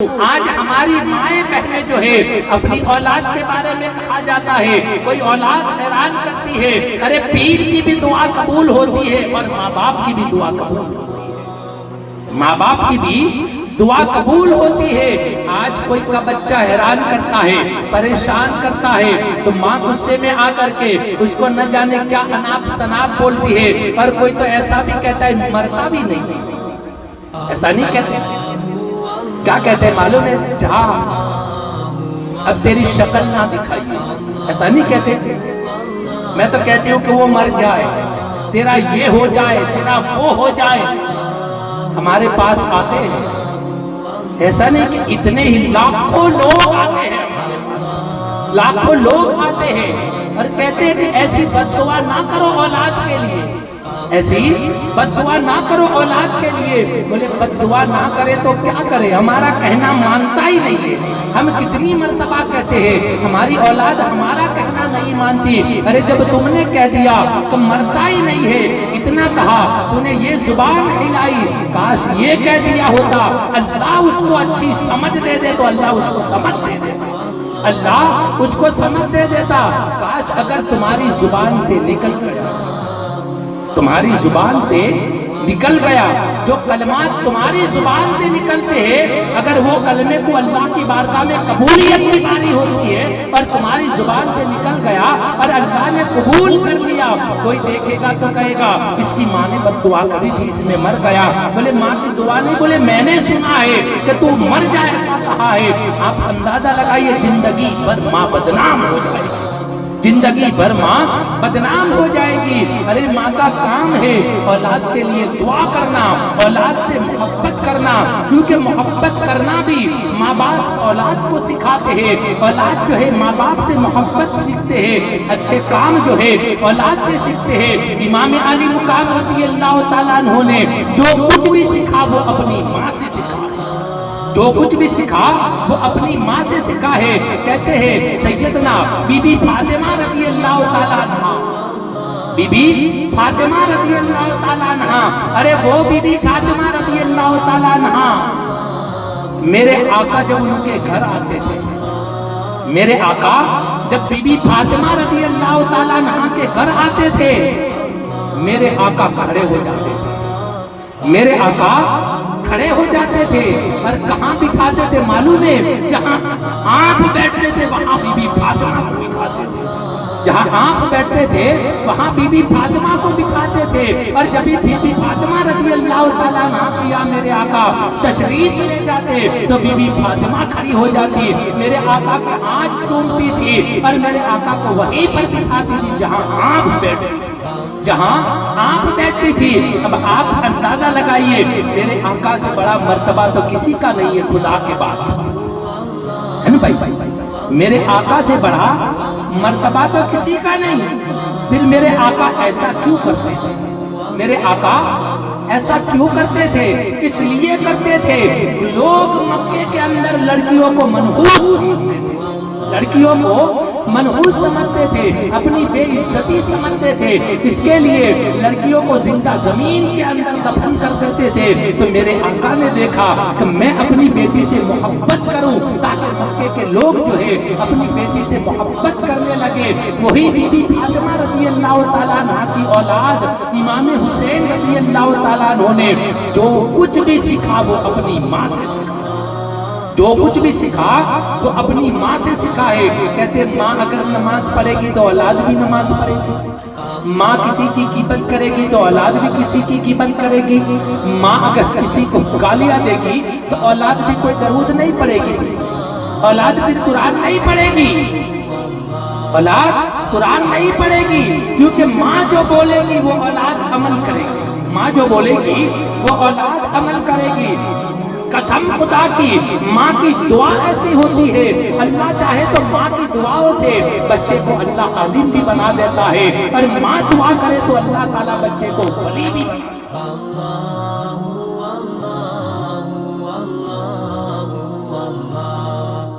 آج ہماری مائیں بہنیں جو ہے اپنی اولاد کے بارے میں کہا جاتا ہے، کوئی اولاد حیران کرتی ہے، ارے پیر کی بھی دعا قبول ہوتی ہے اور ماں باپ کی بھی دعا قبول ہوتی ہے، ماں باپ کی بھی دعا قبول ہوتی ہے۔ آج کوئی کا بچہ حیران کرتا ہے، پریشان کرتا ہے تو ماں غصے میں آ کر کے اس کو نہ جانے کیا اناپ شناپ بولتی ہے، اور کوئی تو ایسا بھی کہتا ہے مرتا بھی نہیں، ایسا نہیں کہتے، کیا کہتے ہیں معلوم ہے؟ جا اب تیری شکل نہ دکھائیے، ایسا نہیں کہتے۔ میں تو کہتی ہوں کہ وہ مر جائے، تیرا یہ ہو جائے، تیرا وہ ہو جائے۔ ہمارے پاس آتے ہیں، ایسا نہیں کہ اتنے ہی لاکھوں لوگ آتے ہیں ہمارے پاس، لاکھوں لوگ آتے ہیں اور کہتے ہیں کہ ایسی بد دعا نہ کرو اولاد کے لیے، ایسی بد دعا نہ کرو اولاد کے لیے۔ بولے بد دعا نہ کرے تو کیا کرے، ہمارا کہنا مانتا ہی نہیں ہے۔ ہم کتنی مرتبہ کہتے ہیں ہماری اولاد ہمارا کہنا نہیں مانتی، ارے جب تم نے کہہ دیا تو مرتا ہی نہیں ہے، اتنا کہا تو نے یہ زبان ہلائی، کاش یہ کہہ دیا ہوتا اللہ اس کو اچھی سمجھ دے دے تو اللہ اس کو سمجھ دے دیتا، اللہ اس کو سمجھ دے دیتا۔ کاش اگر تمہاری زبان سے نکل گیا، تمہاری زبان سے نکل گیا، جو کلمات تمہاری زبان سے نکلتے ہیں، اگر وہ کلمے کو اللہ کی بارگاہ میں قبولیت کی باری ہوتی ہے اور تمہاری زبان سے نکل گیا اور اللہ نے قبول کر لیا، کوئی دیکھے گا تو کہے گا اس کی ماں نے بد دعا کری تھی، اس میں مر گیا۔ بولے ماں کی دعا نہیں، بولے میں نے سنا ہے کہ تو مر جائے، ایسا کہا ہے۔ آپ اندازہ لگائیے زندگی بھر ماں بدنام ہو جائے گی، زندگی بھر ماں بدنام ہو جائے گی۔ ارے ماں کا کام ہے اولاد کے لیے دعا کرنا، اولاد سے محبت کرنا، کیونکہ محبت کرنا بھی ماں باپ اولاد کو سکھاتے ہیں، اولاد جو ہے ماں باپ سے محبت سیکھتے ہیں، اچھے کام جو ہے اولاد سے سیکھتے ہیں۔ امام علی مقام رضی اللہ تعالیٰ عنہ نے جو کچھ بھی سکھا وہ اپنی ماں سے سکھا، جو کچھ بھی سکھا وہ اپنی ماں سے سکھا ہے۔ کہتے ہیں سیدنا بی بی فاطمہ رضی اللہ تعالیٰ عنہ، بی بی فاطمہ رضی اللہ تعالیٰ عنہ، ارے وہ بی بی فاطمہ رضی اللہ تعالیٰ عنہ میرے آقا جب ان کے گھر آتے تھے، میرے آقا جب بی بی فاطمہ رضی اللہ تعالیٰ عنہ کے گھر آتے تھے، میرے آقا کھڑے ہو جاتے تھے، میرے آقا کھڑے ہو جاتے تھے اور کہاں بٹھاتے تھے معلوم ہے؟ جہاں آپ بیٹھتے تھے وہاں بی بی فاطمہ کو بٹھاتے تھے، جہاں آپ بیٹھتے تھے وہاں بی بی فاطمہ کو بٹھاتے تھے۔ اور جب بی بی فاطمہ رضی اللہ تعالیٰ عنہ کیا میرے آقا تشریف لے جاتے تو بی بی فاطمہ کھڑی ہو جاتی، میرے آقا کے ہاتھ چومتی تھی اور میرے آقا کو وہیں پر بٹھاتی تھی جہاں آپ بیٹھتے تھے، جہاں آپ بیٹھتی تھی۔ اب آپ اندازہ لگائیے میرے آقا سے بڑا مرتبہ تو کسی کا نہیں ہے خدا کے بعد، ہے نا بھائی؟ میرے آقا سے بڑا مرتبہ تو کسی کا نہیں۔ پھر میرے آقا ایسا کیوں کرتے تھے؟ میرے آقا ایسا کیوں کرتے تھے؟ اس لیے کرتے تھے لوگ مکے کے اندر لڑکیوں کو منحوس سمجھتے تھے، لڑکیوں کو منحوس سمجھتے تھے، اپنی بے عزتی سمجھتے تھے، اس کے لیے لڑکیوں کو زندہ زمین کے اندر دفن کر دیتے تھے۔ تو میرے آقا نے دیکھا کہ میں اپنی بیٹی سے محبت کروں تاکہ مکے کے لوگ جو ہے اپنی بیٹی سے محبت کرنے لگے۔ وہی بی بی فاطمہ رضی اللہ تعالیٰ عنہ کی اولاد امام حسین رضی اللہ تعالیٰ عنہ نے جو کچھ بھی سیکھا وہ اپنی ماں سے سیکھا، جو کچھ بھی سکھا وہ اپنی ماں سے سکھا ہے۔ کہتے ماں اگر نماز پڑھے گی تو اولاد بھی نماز پڑھے گی، ماں کسی کی غیبت کرے گی تو اولاد بھی کسی کی غیبت کرے گی، ماں اگر کسی کو گالیاں دے گی تو اولاد بھی کوئی درود نہیں پڑھے گی، اولاد بھی قرآن نہیں پڑھے گی، اولاد قرآن نہیں پڑھے گی، کیونکہ ماں جو بولے گی وہ اولاد عمل کرے گی، ماں جو بولے گی وہ اولاد عمل کرے گی۔ قسم خدا کی ماں کی دعا ایسی ہوتی ہے، اللہ چاہے تو ماں کی دعاؤں سے بچے کو اللہ عالم بھی بنا دیتا ہے، اور ماں دعا کرے تو اللہ تعالیٰ بچے کو ولی بھی بنا دیتا ہے۔